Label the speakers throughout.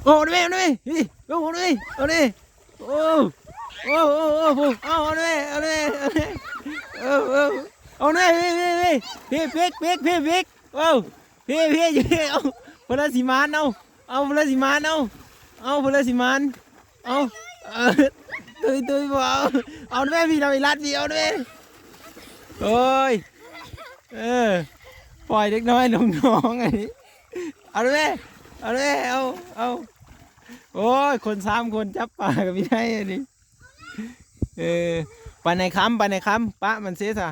Speaker 1: โอ้ด้วยนี่โอ้ด้วยโอ้ด้วยโอ้โอ้โอ้โอ้เอาด้วยเอาด้วยเอาด้วยเอาด้วยพี่โอ้พี่เอาพลสิมานเอาพลสิมานเอาพลสิมานเอาตุยบอกเอาด้วยพี่เราไปรัดพี่เอาด้วยโอ้ยปล่อยเด็กน้อยลงน้องไงเอาด้วยเอาโอ้ยคน3 คนจับปลาก็ไม่ได้ดิไปในคำปะมันเสียซะ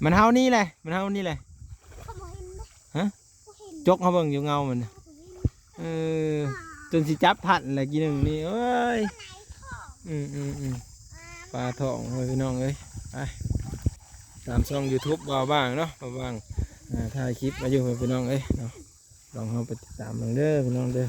Speaker 1: มันเฮานี่แหละฮะจกเขาเบิ่งอยู่เงามันจนสิจับทันอะไรกี่หนึ่งนี่เอ้ยปลาทองเลยพี่น้องเอ้ยไปตามช่อง YouTube บ้างเนาะบ้างถ่ายคลิปมาอยู่พี่น้องเอ้ยเนาะลองเข้าไปติดตามมันเด้อพี่น้องเด้อ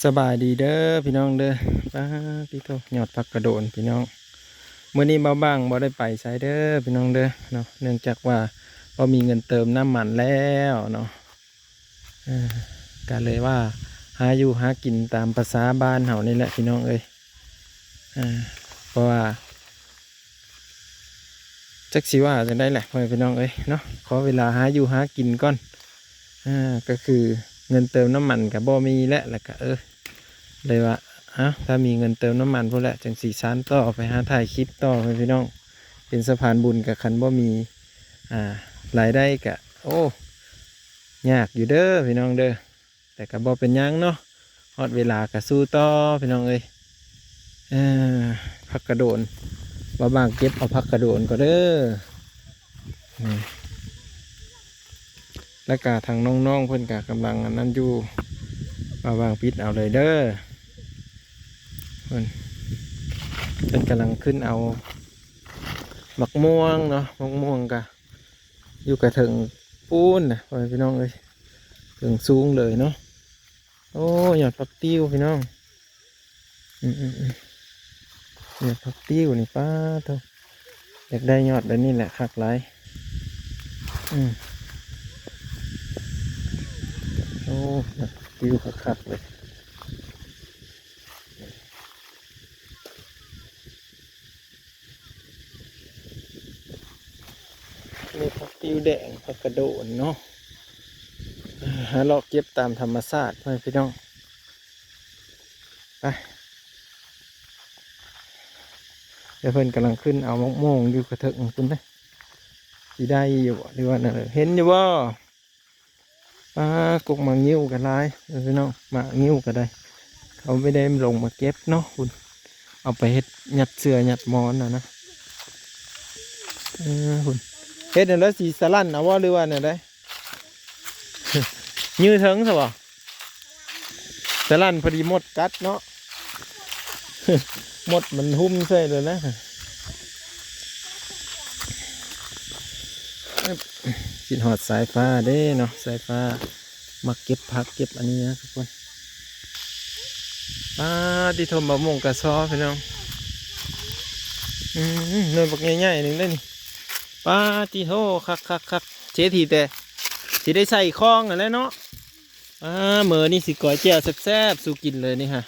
Speaker 1: สบายดีเด้อพี่น้องเด้อป้าพี่โตหยอดผักกระโดนพี่น้องเมื่อนี้เบาบ้างบ่ได้ไปใช้เด้อพี่น้องเด้อเนาะเนื่องจากว่าบ่มีเงินเติมน้ำมันแล้วเนาะก็เลยว่าหาอยู่หากินตามภาษาบ้านเฮานี่แหละพี่น้องเอ้ยเพราะว่าจักสิว่าจะได้แหละพี่น้องเอ้ยเนาะขอเวลาหาอยู่หากินก่อนก็คือเงินเติมน้ำมันกับบ่มีแล้วก็เลยว่าถ้ามีเงินเติมน้ำมันพวกแหละจังสีชั้นต่อไปหาถ่ายคลิปต่อพี่น้องเป็นสะพานบุญกับคันบ่มีรายได้กะโอ้ยากอยู่เด้อพี่น้องเด้อแต่ก็บ่เป็นยังเนาะฮอดเวลากะสู้ต่อพี่น้องเอ้ยพักกระโดนบ่บางเก็บเอาพักกระโดนก็เด้อนี่แล้วก็ทางน้องๆเพิ่นกะกำลังนั่นอยู่บ่บางปิดเอาเลยเด้อเป็นกำลังขึ้นเอามักม่วงเนาะมักม่วงกะอยู่กระถึงปูนนะพี่น้องเลยถึงสูงเลยเนาะโอ้หยอดผักติ้วพี่น้องหยอดผักติ้วนี่ป้าเท่าอยากได้ยอดแบบนี้แหละคักหลายโอ้หยอดผักติ้วคักเลยนี่ผักติ้วแดงผักกระโดนเนาะหาเลาะเก็บตามธรรมชาติพี่น้องไปเดี๋ยวเพิ่นกำลังขึ้นเอามะม่วงอยู่กระเถิงคุณนะสีได้อยู่หรือว่านั่นเห็นอยู่ว่าปลากกมางิ้วกันไรพี่น้องมางิ้วกันได้เขาไม่ได้ลงมาเก็บเนาะคุณเอาไปเฮ็ดหยัดเสือหยัดมอนนะคุณเฮ็ดแล้วสีสลั่นเอาว่าหรือว่าเนี่ยได้ยืดเถิงใช่ป่ะสลั่นพอดีหมดกัดเนาะหมดมันหุ้มใส่เลยนะกินหอดสายฟ้าเด้เนาะสายฟ้ามาเก็บผักเก็บอันนี้นะทุกคนที่ทมบะม่วงกระซอพี่น้องเนินบักใหญ่ๆหนึ่งได้นี่ที่โทคักเจ๊ทีแต่ที่ได้ใส่คล้องอะไรเนาะเมื่อนี่สิก้อยเจียวแซ่บๆสู้กินเลยนี่ฮะ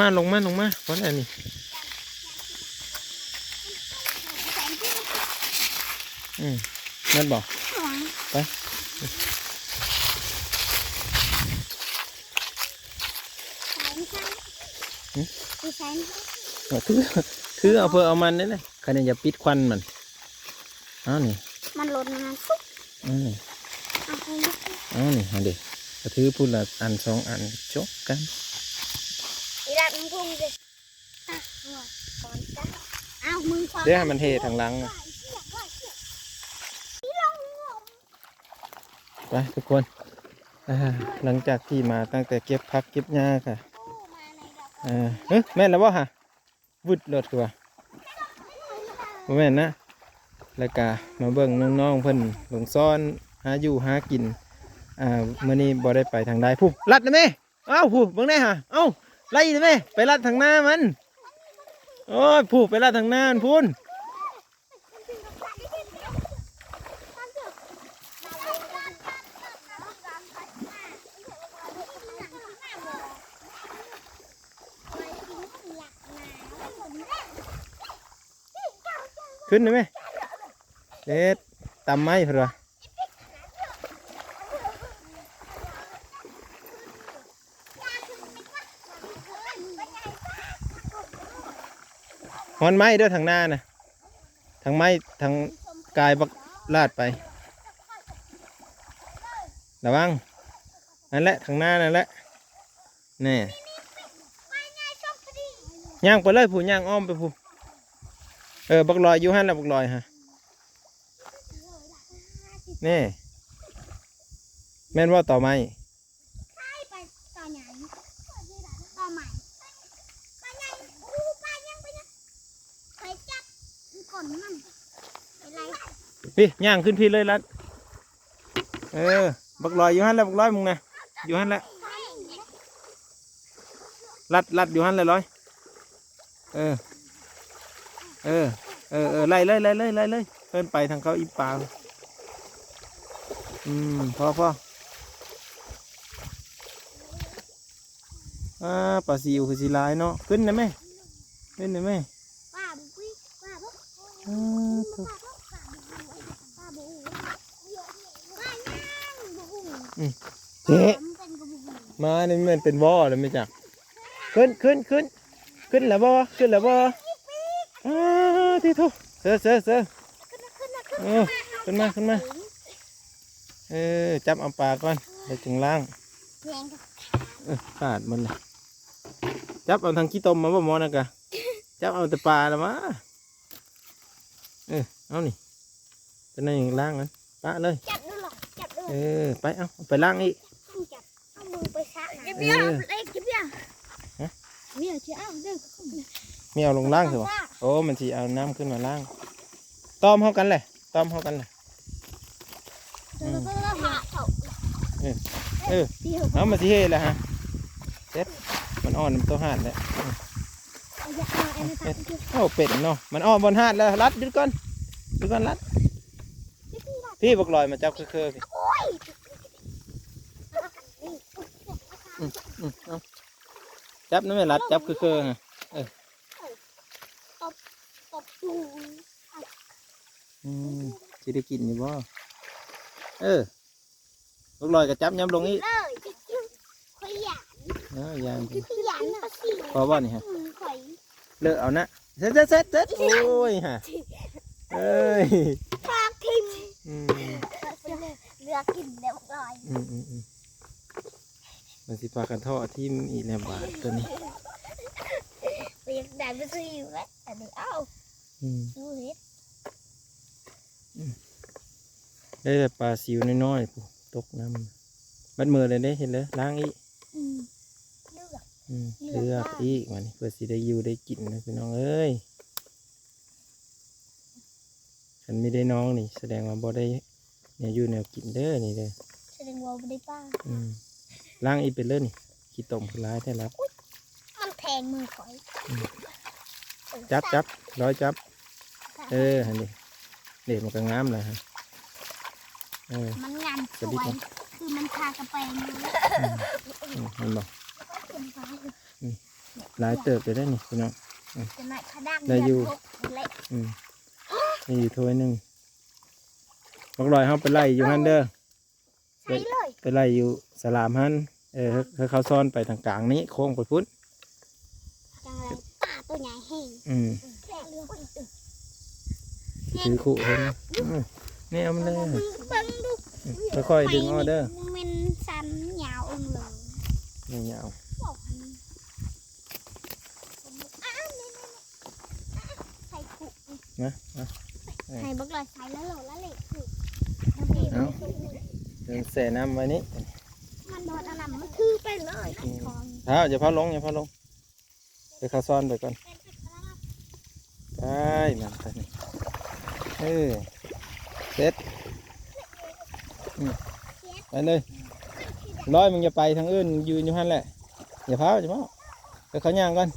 Speaker 1: มาลงมาเพราะอะไรนี่นั่นบอกไปคือเอาเพื่อเอามันนี่เลยใครเนี่ยอย่าปิดควันมันนี่
Speaker 2: มันหล่นมาปุ๊บ
Speaker 1: นี่เด็กกระทือพูดละอัน2 อันจบกัน
Speaker 2: อีดักมึงพุ่งดิ
Speaker 1: เดี๋ยวให้มันเททางหลังไปทุกคนหลังจากที่มาตั้งแต่เก็บพักเก็บหญ้าค่ะแม่นแล้วบ่ฮะวุดรถคือว่าแม่นนะ แล้วก็มาเบิ่งน้องๆเพิ่นลงซ้อนหาอยู่หากินมื้อนี้บ่ได้ไปทางใดผู้ลัดนะแม่เอ้าผู้เบิ่งได้หะเอ้าไล่นะแม่ไปลัดทางหน้ามันโอ้ยผู้ไปลัดทางหน้ามันพุ่นขึ้นนะแม่เด็ดตำไม้เพิ่นว่าฮอนไม้เด้อทางหน้านะทางไม้ทางกายบักลาดไประวังนั่นแหละทางหน้านั่นแหละนี่ย่างไปเลยผู้ย่างอ้อมไปผู้บักลอยอยู่หั่นแหละบักลอยฮะนี่แม่นว่าต่อไม้พี่ย่างขึ้นพี่เลยรัดบักลอยอยู่หั่นแหละบักลอยมึงนะอยู่หั่นแหละรัดอยู่หั่นเลยร้อยไล่เลยเพิ่นไปทางเขาอีปลาพอปลาซิวคือสีลายเนาะขึ้นนะแม่ขึ้นนะแม่เจ๊มานี่มันเป็นบ่อเลยไม่จักขึ้นแล้วบ่ที่ทุเสือขึ้นมาจับเอาปลาก่อนไปจึงล่างขาดมันเลยจับเอาทางขี้ต้มมาบ่มอนะกะจับเอาแต่ปลาละมาเอานี่เป็นอะไรอย่างล่างนั้นปะเลยจับด้วยไปเอาไปล่างอีกเอามือไปซักเบี้ยไม่เอาลงล่างสิวะโอ้มันสิเอาน้ำขึ้นมาล่างต้อมเข้ากันเลยเอามาสิเฮแล้วฮะเซ็ตมันอ่อนมันตัวหาดแล้วโอ้เป็ดเนาะมันอ่อนบนหาดแล้วรัดดึงก่อนรัดพี่บอกลอยมาจับเคอพี่จับนั่นไม่รัดจับเคอฮะจะได้กินอยู่บ่ลูกลอยกับจับย้ำลงอีกยางพอบ่นี่ฮะเลิกเอานะเสร็จโอ้ยฮะ
Speaker 2: ปลาทิมเลือกกินเดี๋ยวลอย
Speaker 1: มันสิปลากันทอดที่มีแนวบาดตัวนี้
Speaker 2: เรียกได้ไม่ซื้ออยู่ไหมแต่เดี๋ยวเอาดูเห็ด
Speaker 1: ได้แต่ปลาซิวน้อยๆตกน้ำบัดมือเลยได้เห็นเลยล้างอีกเลือกอีกมันเพื่อสิได้อยู่ได้กินนะพี่น้องเอ้ยฉันไม่ได้น้องนี่แสดงว่าบ่ได้เนี่ยอยู่แนวกินเด้อนี่เลย
Speaker 2: แสดงว่าบ่ได้ป้า
Speaker 1: ล้างอีกเป็นเลยนี่ขี้ต้มคือร้ายแท้แล้ว
Speaker 2: มันแทงมือข่อย
Speaker 1: จับร้อยจับหันดิเด็กมันก็งามเลยฮะ
Speaker 2: มันงามสวยคือมันทากระเปง
Speaker 1: มันบอกลายเติบไปได้นี่พี่น้อง
Speaker 2: ได้
Speaker 1: อยู่นี่อยู่ถ้วยหนึ่งบักลอยเขาไปไล่อยู่ฮันเด้อไปไล่อยู่สลามฮันเขาซ้อนไปทางกลางนี้โค้งไปพุ่น
Speaker 2: ป่าตัวใหญ่แห้ง
Speaker 1: ถือขู่เห็นนี่เอามันเลยค่อยๆดึงออเดอร์
Speaker 2: มันสันยาว
Speaker 1: เลยยาวนะ
Speaker 2: ให้บักลอยใส่แล้วเหล็ก
Speaker 1: เอาเสน้ำไว้นี้
Speaker 2: มันโดนอะไรมันคือไปเลย
Speaker 1: อย่าพาลงไปเข้าซ่อนไปก่อนไปมันไปนี่ เสร็จไปเลยร้อยมึงจะไปทางอื่นยืนอยู่หันแหละอย่าเผาอย่าเผาไปเขาย่างก่อน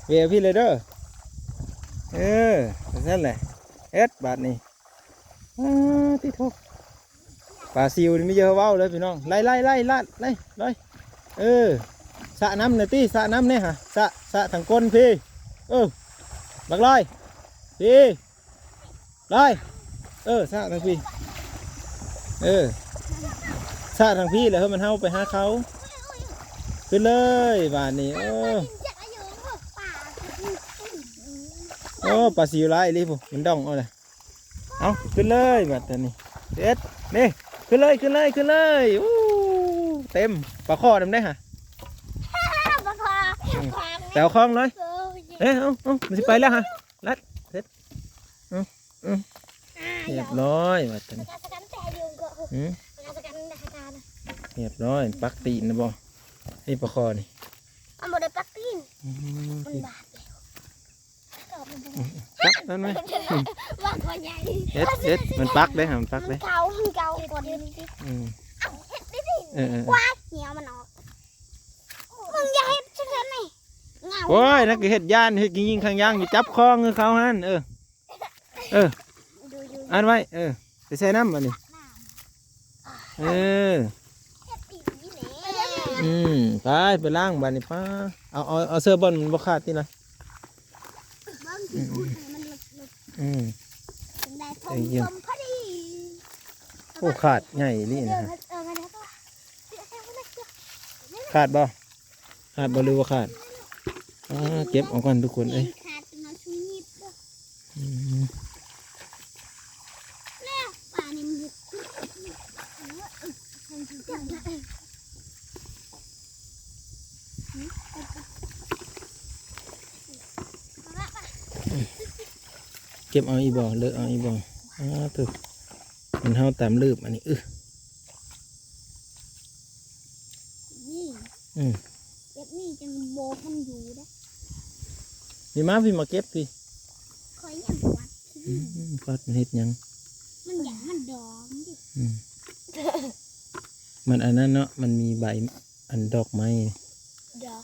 Speaker 1: เวียพี่เลยเด้อนั่นแหละบาทนี่ติดทุกปลาซิวนี่ไม่เยอะเว้าเลยพี่น้องไล่ลาดไล่สระน้ำหน่อยตีสระน้ำเนี่ยฮะสระทางก้นพี่บักลอยพี่ลอยสระทางพี่สระทางพี่เลยมันเฮาไปหาเขาขึ้นเลยบาทนี่ปลาซิวไล่รีบมันดองเอาเลยเอาขึ้นเลยบาทนี่นี่ขึ้นเลยเต็มปลาข้อดำได้ฮะแต่เอาคล้องเลยเอามันจะไปแล้วฮะรัดเสร็จเรียบร้อยบาทนี่เรียบร้อยปักตีนนะบ่นี่ปลาข้อนี่
Speaker 2: มันบ่ได้ปักตีนมันบาด
Speaker 1: ปักนั่นไหม
Speaker 2: ว่าตัวใหญ่
Speaker 1: มันปักได้ฮะมันปักได้
Speaker 2: เกากดนี่สิเฮ็ดดิว้าเหี่ยวมันออกมึงอย่าเฮ็ดจังซั่นนี่
Speaker 1: โอ้ยนักเฮ็ดย่านเฮ็ดยิงข้างย่างอยู่จับคอเงือเขาหันอันไว้ไปใส่น้ำมานี่ไปล้างบ้านนี่ป้าเอาเสื้อบอลมันบ่ขาดที่ไหนโอ้ขาดใหญ่นี่นะขาดบ่หรือว่าขาดเก็บออกก่อนทุกคนเก็บเอาอีบ่เลิกเอาอีบ่ถูกมันเฮาตามลืบอันนี้
Speaker 2: เก็บนี่จังโบมันอยู่ได้
Speaker 1: พี่มาเก็บพี่
Speaker 2: คอยยัง
Speaker 1: วัดมันเฮ็ดยัง
Speaker 2: มันอย่างมันดองดิ
Speaker 1: มันอันนั้นเนาะมันมีใบอันดอกไม้
Speaker 2: ดอก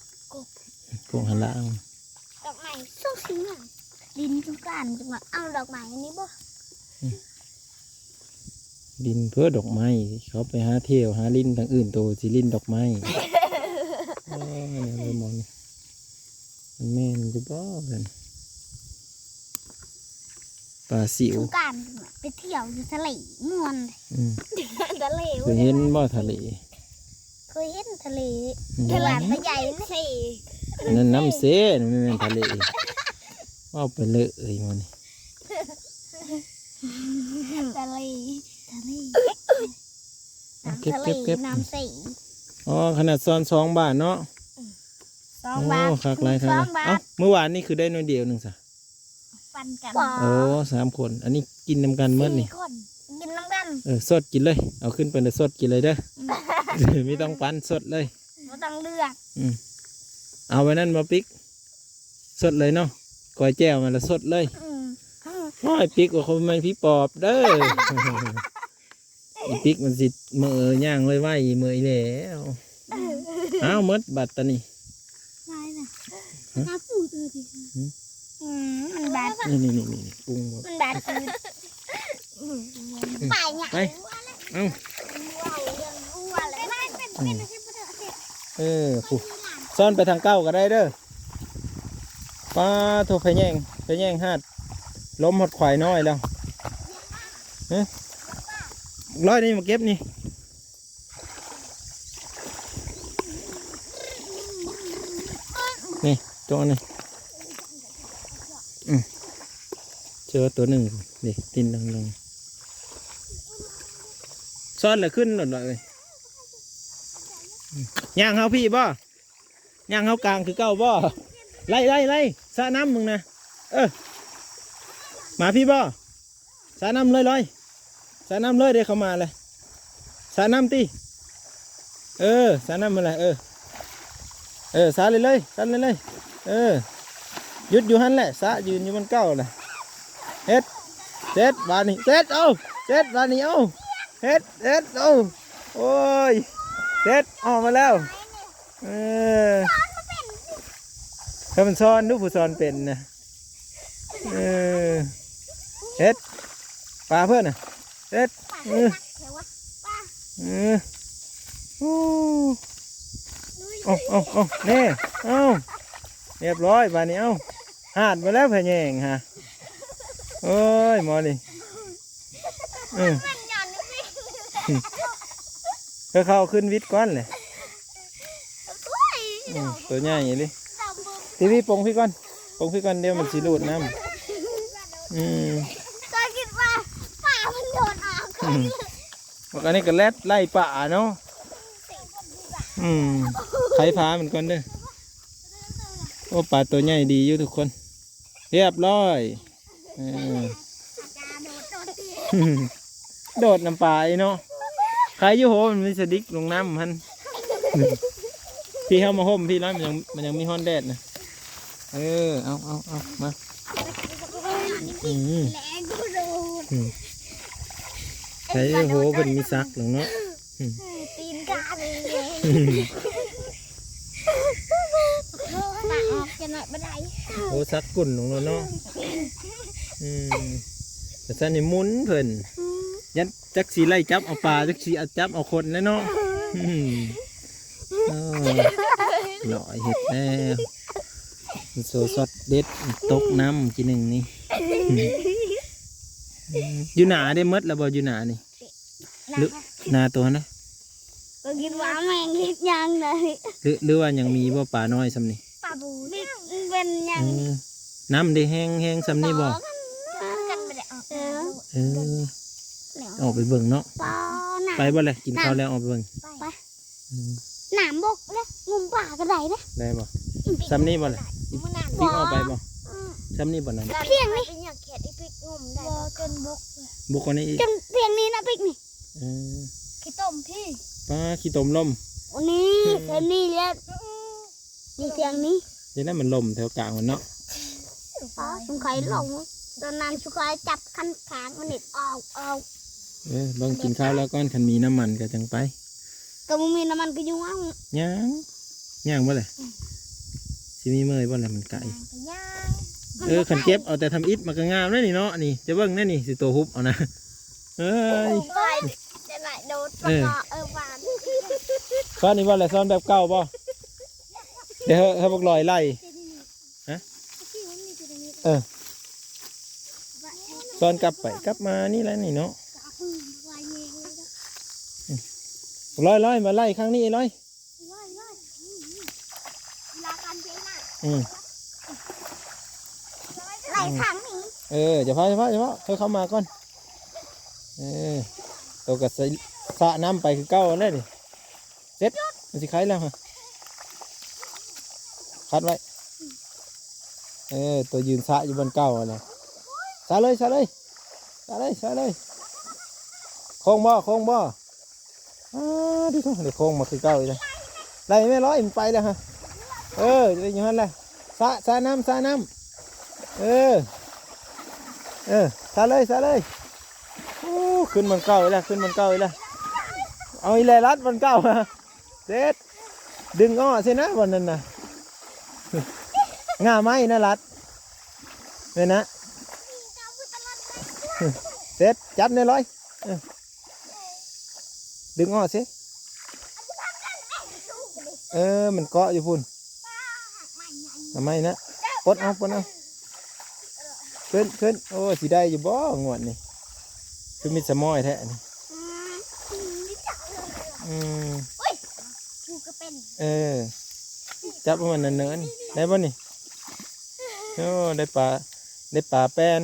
Speaker 1: กงหันละ
Speaker 2: ดอกไม้ส้มสีดินจุกานจังหวะเอาดอกไม้อันนี้บ่
Speaker 1: ดินเพื่อดอกไม้เขาไปหาเที่ยวหาลิ้นทางอื่นโตสิลิ้นดอกไม้เลยมองนี่มันแม่นจะบ้ากันปลาสิว
Speaker 2: การไปเที่ยวอยู่ทะเลม่วนทะเล
Speaker 1: เคยเห็นบ่ทะเล
Speaker 2: เคยเห็นทะเลตลาดใหญ่ไม่ใช่
Speaker 1: นั่นน้ำเสนไม่เป็นทะเลว่าไปเลยมัน
Speaker 2: ทะเล
Speaker 1: เก็บ
Speaker 2: น้ำใส
Speaker 1: ขนาดซ้อน2 บาทเนาะ
Speaker 2: 2 บาท
Speaker 1: คักไรเมื่อวานนี่คือได้น้อยเดียวหนึ่งสะ
Speaker 2: ปันกัน
Speaker 1: 3 คนอันนี้กินน้ำกันเมื่อนี่
Speaker 2: กินน้ำกัน
Speaker 1: สดกินเลยเอาขึ้นไปเลยสดกินเลยเด้อไม่ต้องปั้นสดเลย
Speaker 2: ไม่ต้องเลือก
Speaker 1: เอาไว้นั่นมาปิ๊กสดเลยเนาะก้อยแจ่วมาแล้วสดเลยน้อยปิ๊กว่าเขาไม่พี่ปอบเด้ออีปิ๊กมันสิมือย่างไว้มือแล้วมดบัตรตานี่
Speaker 2: น้าปูตัวดิมันบาด
Speaker 1: นี่กุ้ง
Speaker 2: มันบาดไป
Speaker 1: ผู้ซ่อนไปทางเก้าก็ได้เด้อป้าโทรไปแย่งหาดล้มหดควายน้อยแล้วร้อยนี่มาเก็บนี่ตัวนี้เจอตัวหนึ่งนี่ตินลงซ่อนเลยขึ้นหมดเลยย่างเขาพี่บ่ย่างเขากลางคือเก้าบ่ไล่สระน้ำมึงนะมาพี่บ่สระน้ำเลยสระน้ำเลยเดี๋ยวเขามาเลยสระน้ำตีสระน้ำมาเลยสระเลยหยุดอยู่หันแหละสระยืนอยู่บนเก้าเลยเฮ็ด เซ็ตบานนี่เซ็ตเอาเซ็ตบานนี่เอาเฮ็ดเอาโอ้ยเซ็ตออกมาแล้วถ้ามันซ้อนดูผู้ซ้อนเป็นนะเฮ็ดปลาเพื่อนน่ะเฮ็ดเอาเน่เอาเรียบร้อยบานนี้เอาหาดมาแล้วพะแยงฮะโอ้ยหมอนี่เข้าขึ้นวิทย์ก้อนเลยตัวใหญ่อย่างนี้ทีวีปงพี่ก้อนเดี๋ยวมันสีรูดน้ำ
Speaker 2: ก็คิดว่าป่ามันโดนออก
Speaker 1: อันนี้ก็แลดไล่ป่าเนาะไข่พามันก่อนเด้อโอ้ปลาตัวใหญ่ดีอยู่ทุกคนเรียบร้อยโดดน้ำปลาเนาะใครอยู่โหมันมีสดิกลงน้ำมันพี่เข้ามาห่มพี่ร้อยมันยังมีฮอนแดดนะเอามาใครอยู่โหมันมีซักหรือเนาะ
Speaker 2: ตีนกาเลยป่าออกจะหน่อยไม่ได้
Speaker 1: โอ้ซักกุ่นลงแล้วเนาะแต่ท่านนี่มุนเพิ่นยันจักสีไล่จับเอาปลาจักสีจับเอาคนแล้วเนาะหล่อเห็ดแน่โซซอสเด็ดตกน้ำกินหนึ่งนี่อยู่หนาได้มดแล้วบ่อยู่หนานี่หรือนาตัวนะ
Speaker 2: ก็คิดว่าแมงคิดยังเลย
Speaker 1: หรือว่ายังมีบ่ปลาน้อยซ้ำนี่
Speaker 2: ปลาบูนี่เป็นยัง
Speaker 1: น้ำได้แห้งซ้ำนี่บ่ออกไปเบิ่งเนาะไปบ่เลยกินข้าวแล้วออกไปเบิ่ง
Speaker 2: ไปหนามบกนะงุมป่าก็ได้นะ
Speaker 1: ได้บ่ซ้ำนี่บ่เลยพี่ออกไปบ่ซ้ำนี่บ่นั่น
Speaker 2: เพียงนี่อยากเขียนอีพิกงุมได้จน
Speaker 1: บกคนนี้
Speaker 2: จนเพียงนี้นะพิกนี่ขี้ต้มพี่
Speaker 1: ปลาขี้ต้มลม
Speaker 2: วันนี้เพียงนี้แล้วนี่เพียงนี้
Speaker 1: นี่นั่นมันลมแถวกลางมันเนาะ
Speaker 2: สุขายลงตอนนั้นสุขายจับคันขางมันเน็ตออก
Speaker 1: ลองกินข้าวแล้วก้อนคันมีน้ำมันก็จังไป
Speaker 2: ก็มึงมีน้ำมันก็ยุ่ง
Speaker 1: ย่างบ่เลยสิมีเมยบ่เลยมันไก่ขันเก็บเอาแต่ทำอิฐมันก็งามเลยนี่เนาะนี่จะเบิ่งนี่สิตัวฮุบเอานะ
Speaker 2: จะไหนโดดหวาน
Speaker 1: ซ้อนนี่บ่เลยซ้อนแบบเก่าบ่เดี๋ยวให้พวกลอยไล่ซ้อนกลับไปกลับมานี่แหละนี่เนาะลอยมาไล่ข้างนี้ลอย
Speaker 2: ไล่ข้างนี้
Speaker 1: จะพาเธอเข้ามาก่อนตัวกับสะน้ำไปคือเก้าเลยดิเซ็ตมันสิคล้ายแล้วฮะคัดไว้ตัวยืนสะอยู่บนเก้าอะไรสะเลยโค้งบ่ที่ทุ่งเดี๋ยวโค้งมาคือเก้าเลยไล่ไม่ร้อยมันไปแล้วฮะจะไปอยู่นั่นเลยสะน้ำสะเลยขึ้นมันเก้าเลยเอาอีแลรัดมันเก้าฮะเด็ดดึงอ้อสินะวันนั้นน่ะง่าไม้นะรัดเนี่ยนะเด็ดจับเนี่ยร้อยดึงอ้อสิมันเกาะอยู่พุ่นทำไมนะปดเอาขึ้นโอ้สีได้อยู่บ่งวดนี่คือมีสมอยแท้นี่จับมันเนินได้บ่นี่ได้ปลาแป้น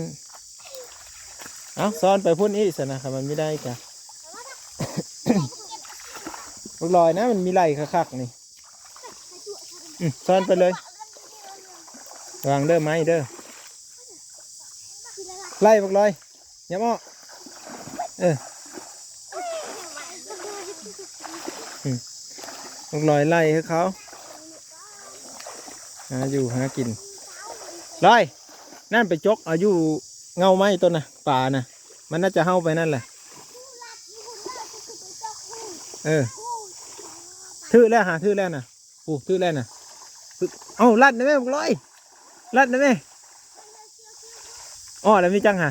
Speaker 1: เอาซ้อนไปพุ่นอีกสินะครับมันไม่ได้จ้ะลูกลอยนะมันมีไหลคักๆนี่ซ้อนไปเลยวางเด้อไม้เด้อไล่พวกลอยอย่ามาพวกลอยไล่ให้เขาหาอยู่หากินลอยนั่นไปจกเอาอยู่ เงาไม้ต้นน่ะป่าน่ะมันน่าจะเฮาไปนั่นแหละเออทื่อแล้วหาทื่อแล้วน่ะทื่อแล้วน่ะเอ้าลัดนะแม่บอกร้อยลัดนะแม่อ้อแล้วมีจังหะ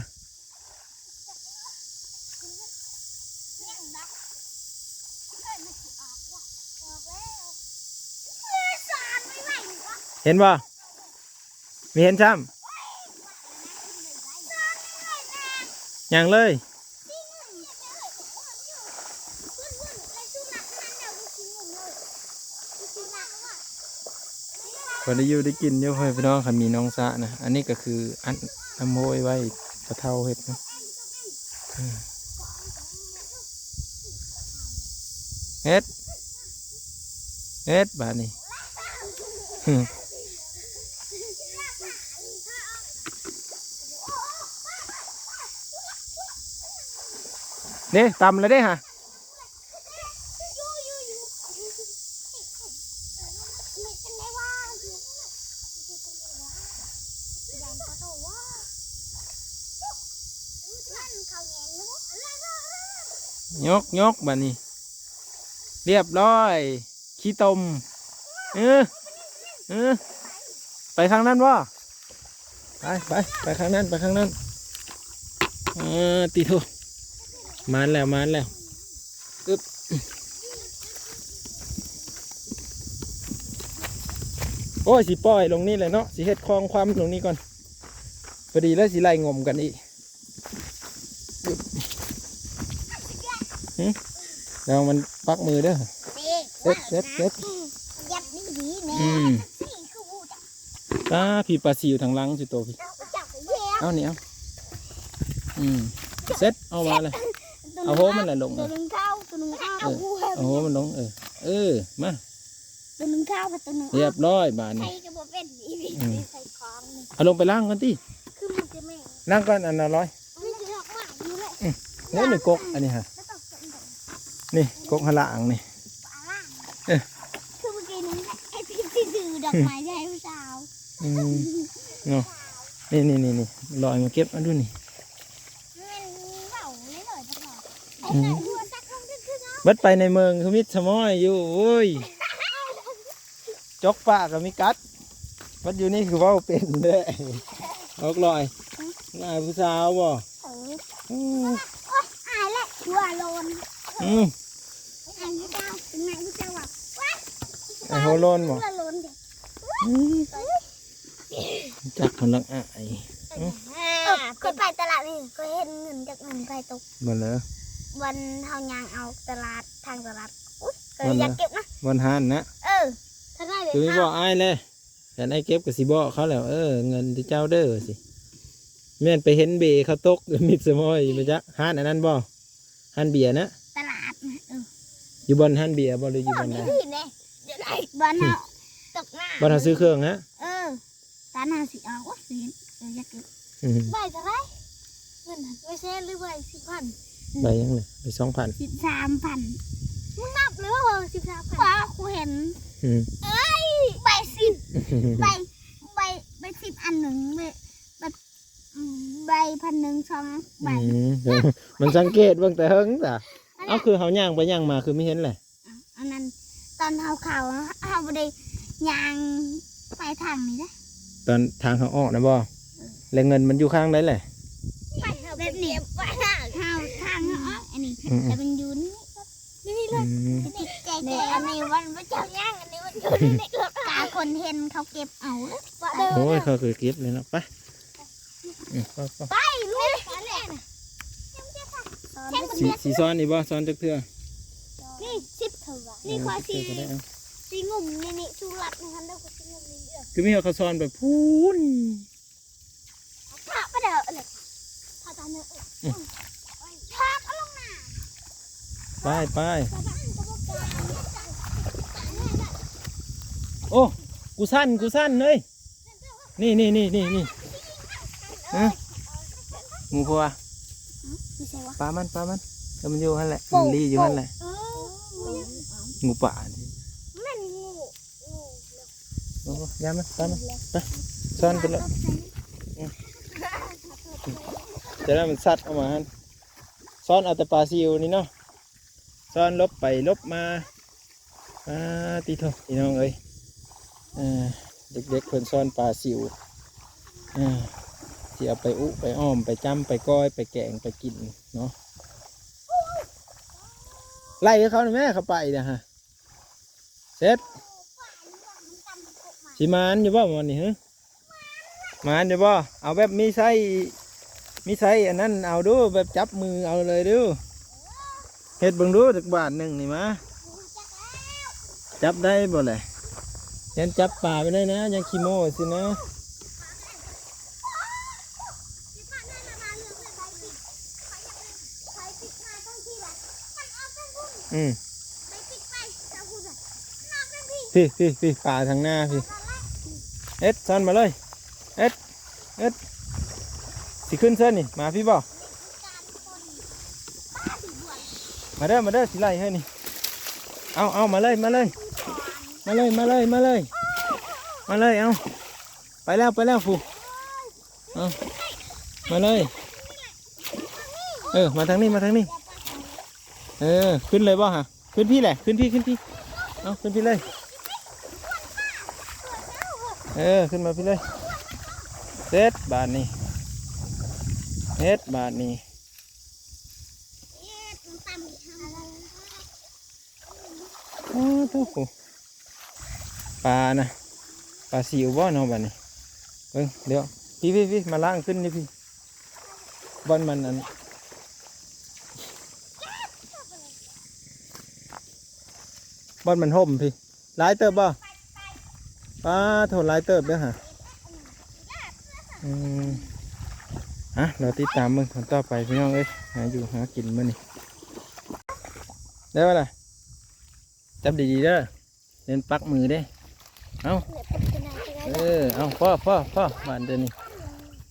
Speaker 1: เห็นบ่มีเห็นช้ำอย่างเลยพอได้อยู่ได้กินเยอะพี่น้องคันมีน้องสะนะอันนี้ก็คืออันน้ำโมยไว้กระเทาเห็ดนะเฮ็ดบาดนี้เด้ตำเลยเด้ฮะยกบาดนี้เรียบร้อยขี้ตมไปข้างนั้นวะไปข้างนั้นตีโถมันแล้วอึ๊บโอ้ยสิปล่อยลงนี่เลยเนาะสิเฮ็ดคลองความลงนี่ก่อนพอดีแล้วสิไล่งมกันอีกแล้วมันปักมือเด้อเซ็ต
Speaker 2: ยับดีแน่
Speaker 1: พี่ปลาซิวทางหลังสิโตพี่เอาเนี่ยเซ็ตเอามาเลยเอาโหมันแหละลง
Speaker 2: ตัวนึงเข้าตัวนึงเอา
Speaker 1: เอาโหมันลงมา
Speaker 2: ตัวนึงเข้ากับตัวนึง
Speaker 1: เรียบร้อยบานนี้
Speaker 2: ใส่กระบอกเป็นใส่คล้อง
Speaker 1: เอาลงไปล้างกันที่
Speaker 2: คือมันจะไม่
Speaker 1: ล้างก่อนอันละร้อย
Speaker 2: ไม่จะออกมาอยู่เลย
Speaker 1: นี่หนึ่งกกอันนี้ฮะนี่กกหล่างนี่
Speaker 2: คือเมื่อกี้นี้ไอ้พี่ที่ซื้อดอกไม้ให้ผู้สาว
Speaker 1: เนาะนี่ลอยมาเก็บมาดูนี่บัดไปในเมืองคือมิตรสมอยอยู่โอ้ยจกปากกับมิกัดบัดอยู่นี่คือว่าเป็นเด้ออกลอยนายผู้สาวบ่
Speaker 2: อายแหละชัวโลนไอ้ผู้สาวเป็นไงผู้สาว
Speaker 1: ไอ้โฮโลนบ่จักคนลังอาย
Speaker 2: เคยไปตลาดนี่เคยเห็นเงินจากเงินไปตก
Speaker 1: บ่เลย
Speaker 2: วันเฮายางเอาตลาดทางตลาดเคยอยากเก็บนะ
Speaker 1: วันหันนะ
Speaker 2: ถ้าได้เลย
Speaker 1: คือไม่บอกไอ้เลยแต่ไอ้เก็บกับสิบอกเขาแล้วเงินที่เจ้าเด้อสิแม่นไปเห็นเบเขาตกมิดสมอยมาจักหันอันนั้นบ่หันเบียร์นะ
Speaker 2: ตลาด
Speaker 1: อยู่บนหันเบียร์บ่หรืออยู่บนไหน
Speaker 2: บนเฮาตกหน้า
Speaker 1: บนเฮาซื้อเครื่องฮะ
Speaker 2: ตาหน้าสิเอาสิอยากเก็บใบเท่าไรเงินไม่ใช่หรือใบ10,000
Speaker 1: ใบยังเลยใบ2,000
Speaker 2: 13,000มึงนับเลยว่า13,000ว่ากูเห็นใบ10ใบ10อันหนึ่งใบ1,000 2ใบ
Speaker 1: มันสังเกตเบิ่งแต่เฮิงจ้ะเอาคือเฮาย่างไปย่างมาคือไม่เห็นเลย
Speaker 2: อันนั้นตอนเฮาบ่ได้ย่างไปทางนี้นะ
Speaker 1: ตอนทางเขาออกนะบ่แล้วเงินมันอยู่ข้างไหนแหละ
Speaker 2: แบบนี้ทางเขาออกอันนี้แต่มันอยู่นี่เลยแต่อันนี้วันพระเจ้าย่างอันนี้มันอยู่ในรถตาคนเห็นเขาเก็บเอา
Speaker 1: โอ้ยเขาเคยเก็บเลยนะไป
Speaker 2: ลูก
Speaker 1: สีซ้อนนี่บ่ซ้อนจักเทื่อ
Speaker 2: นี่10เท่านี่ควายสีงุ่มนี่ชูรัดนะครับแล้วก็สีงุ่มนี่
Speaker 1: คือมีเขาซ้อนแบบพูน
Speaker 2: ถ้าไปเด้อเลยถ้าตาเนื้อถ้าก็ลงน้
Speaker 1: ำไปโอ้กูสั้นเลยนี่หมูพัวปลามันแล้วมันอยู่นั่นแหละมันรีอยู่นั่นแหละงูป่าโอ้ยามันไปซ้อนไปเลย จะได้มันซัดออกมาฮะซ้อนเอาแต่ปลาซิวนี่เนาะซ้อนลบไปลบมาตีโถพี่น้องเอ้ยเด็กๆเพิ่นซ้อนปลาซิวที่เอาไปอุไปอ้อมไปจ้ำไปก้อยไปแกงไปกินเนาะไล่เขาหน่อยแม่เขาไปนะฮะเสร็จสิมานอยู่บ่วันนี้ฮะมานอยู่บ่เอาแบบมีไส้อันนั้นเอาดูแบบจับมือเอาเลยดูเฮ็ดเบิ่งดูจากบาทหนึ่งนี่มาจับได้บ่เลยยันจับป่าไปได้นะยังขี้โม่สินะพี่ป่าทางหน้าพี่เอ็ดซ่อนมาเลยเอ็ดสิขึ้นเส้นนี่มาพี่บ่มาเด้อสิไล่ให้นี่เอามาเลยเอาไปแล้วฟูเอามาเลยมาทางนี้ขึ้นเลยบ่ฮะขึ้นพี่แหละขึ้นพี่เอาขึ้นพี่เลยขึ้นมาพี่เลยเด็ดบาทนี้โอ้ทุกคนปลานะปลาซิวบ่เนาะบาทนี้เดี๋ยวพี่มาล้างขึ้นนี่พี่บอลมันอันบอลมันห่มพี่หลายเติบบ่ปลาโถหลายเติบเด้อฮะเราติดตามมึงคนต่อไปพี่น้องเอ้ยหาอยู่หากินมื้อนี่ได้ป่ะล่ะจับดีๆเด้อเล่นปักมือเด้เอาพ่อบ้านเดี๋ยวนี้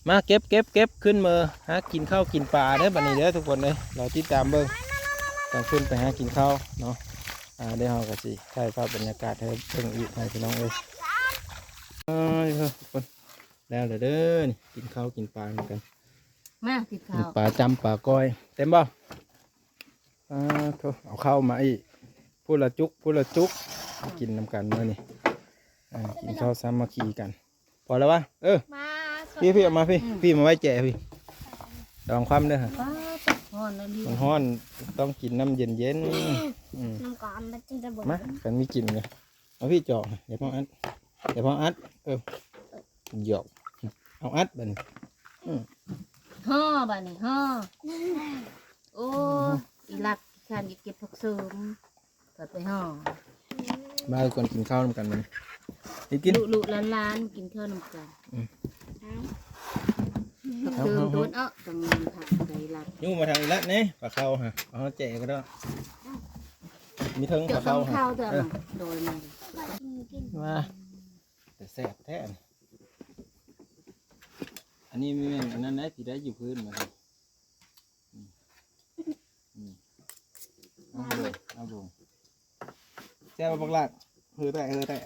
Speaker 1: มาเก็บขึ้นมือหากินข้าวกินปลาได้อบัดนี้เด้อทุกคนเลยเราติดตามเบิ่งตอนขึ้นไปหากินข้าวเนาะได้เฮาก็สิถ่ายภาพบรรยากาศให้เบิ่งอีกให้พี่น้องเอ้ยทุกคนแล้วเด้อนี่กินข้าวกินปลาเหมือนกัน
Speaker 3: มากินข้าว
Speaker 1: ปลาจำปลาก้อยเต็มบ่เอาเข้ามาอีกพูดละจุกกินน้ำกันเมื่อนี่กินข้าวซ้ำมาขี่กันพอแล้ววะพี่เอามาพี่มาไว้แจพี่ลองความเด้อฮะมันฮ้อนต้องกินน้ำเย็น
Speaker 2: น้ำก่อนมันจึงจะเบิด
Speaker 1: มากันมีกินเลยเอาพี่จ่อเดี๋ยวพ่ออัดหยอกเอาอัดบัน
Speaker 3: ห่อบ้านี่ห่อโอ้อีหลักขันเก็บผักเสริมไปห่อ
Speaker 1: บ้าคนกินข้าวนำกันมันกิน
Speaker 3: ลุล้านกินข้าวนำกันผักเสริมโดนต้องผักใส่หลัก
Speaker 1: ยุ่งมาทางอีลัดเนี่ยปลาเข้าฮะเอาแจกก็ได้มีเทิงปลาเข้าฮะ
Speaker 3: โดย
Speaker 1: มาแต่แสบแท้อันนี้ไม่อันนั้นนะที่ได้อยู่พื้นมาครับเอาลงแซ่บบักหลักแซ่บ
Speaker 2: แซ่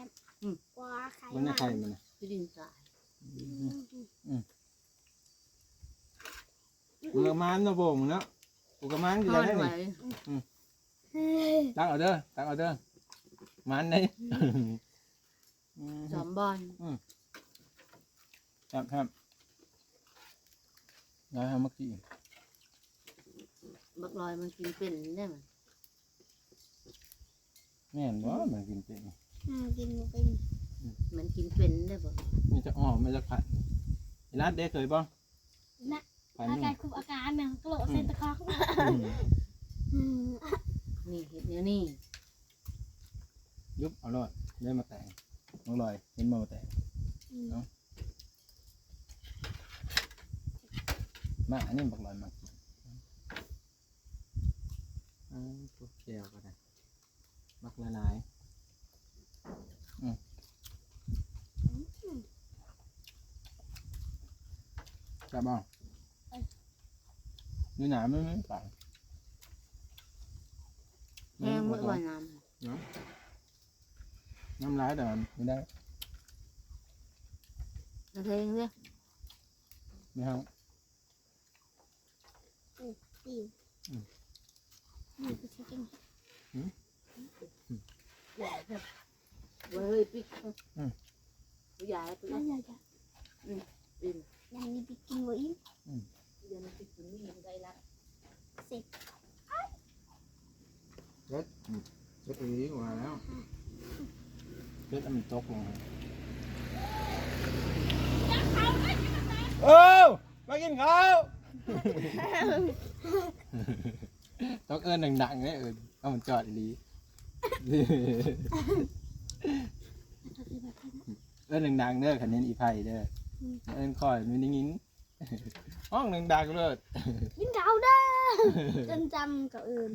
Speaker 2: บกว่าไข่
Speaker 1: มันน่าไข่มัน
Speaker 3: ดินสาย
Speaker 1: อุกมันนะบ่งเนาะอุกมันอยู่ไหนตักเอาเด้อมันนี่
Speaker 3: สมบอล
Speaker 1: ครับน้อยทำเมื่อกี้
Speaker 3: บักลอยมันกินเป็นได้ไหม
Speaker 1: แม่นบ่มันกินเป็น
Speaker 2: กินเป็น
Speaker 3: มันกินเป็นได้บ่
Speaker 1: นี่จะไม่จะผัดร้านเด็กเคยบ่
Speaker 2: นะอาการคุมอาการเนี่ยกระโหลกเส้นตะคอก
Speaker 3: นี่เห็ดเนี้ยนี่
Speaker 1: ยุบเอาเลยได้มาแต่งน้องลอยเห็นมาแต่งเนาะมาอันนี้บักลอยมาตัวเกลียวก็ได้บักละลายจับบ้างนี่หนาไม่ป่า
Speaker 3: แห้งไม่ไหว
Speaker 1: น้ำร้ายแต่ไม่ได้
Speaker 3: เพลงเนี่ย
Speaker 1: ไม่เอา
Speaker 2: ดิวดิวไปซื้อกิน
Speaker 3: อย่าครับเว้ยปิ๊กอย่าแล้วปิ๊ก
Speaker 2: นั่นเลยจ้ะ
Speaker 3: อิน
Speaker 2: ยังมีไปกินไว้อีก
Speaker 3: เดี๋ยวมันปิ๊กมันไม่ได้ละ
Speaker 2: เสร็จ
Speaker 1: เล็ดอีกว่าแล้วเล็ดมันตกลงโอ้มากินข้าวต้องเอิ้นดังๆเลยเอามันจอดอีหลีเอิ้นดังๆเด้อคันนี้อีไผ่เด้อเอิ้นคอยไม่ได้ยินห้องดังๆเลย
Speaker 2: กินข้าวเด้อจนจำกับอื่น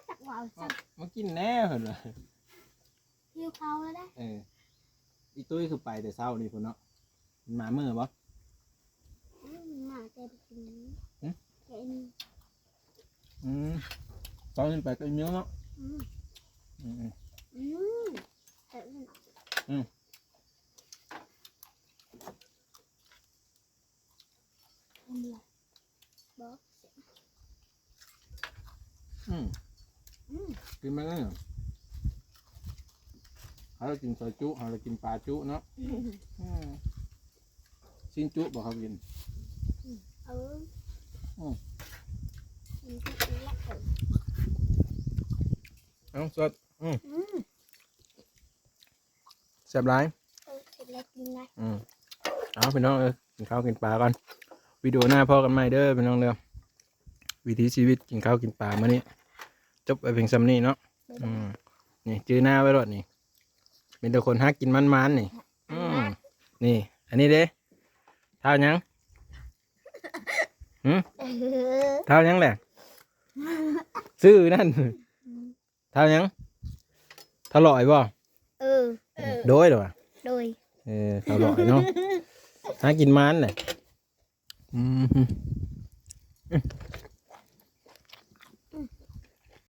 Speaker 2: จักว่าวจัก
Speaker 1: มากินแน่เพิ่นว่า
Speaker 2: หิวข้าวแล้วได้
Speaker 1: อีตุ้ยคือไปแต่เช้านี่พุ่นเนาะมันมามื้อบ่
Speaker 2: มาแต่ไปกินแกนี่
Speaker 1: ตอนนี้ไปก็เยอะเนาะ
Speaker 2: แต่ บอก
Speaker 1: กินมาแล้วเรากินซอยจุเรากินปลาจุเนาะชิ้นจุบอกเขากิน
Speaker 2: มันก็กินแล้ว
Speaker 1: เอาสดแซ่บหลาย
Speaker 2: กินแล้วกินได้
Speaker 1: เอาพี่น้องกินข้าวกินปลาก่อนวิดีโอหน้าพ่อกันใหม่เด้อพี่น้องเด้อวิถีชีวิตกินข้าวกินปลามื้อนี้จบไปเพียงซ้ำนี้เนาะนี่จื้อหน้าไว้รถนี่เป็นแต่คนฮักกินมันๆนี่นี่อันนี้เด้เท่ายังเท่ายังแหละซื้อนั่นเท่ายังเท่าลอยบ่โดยเหรอ
Speaker 2: โดย
Speaker 1: เท่าลอยเนาะหากินมันแหละ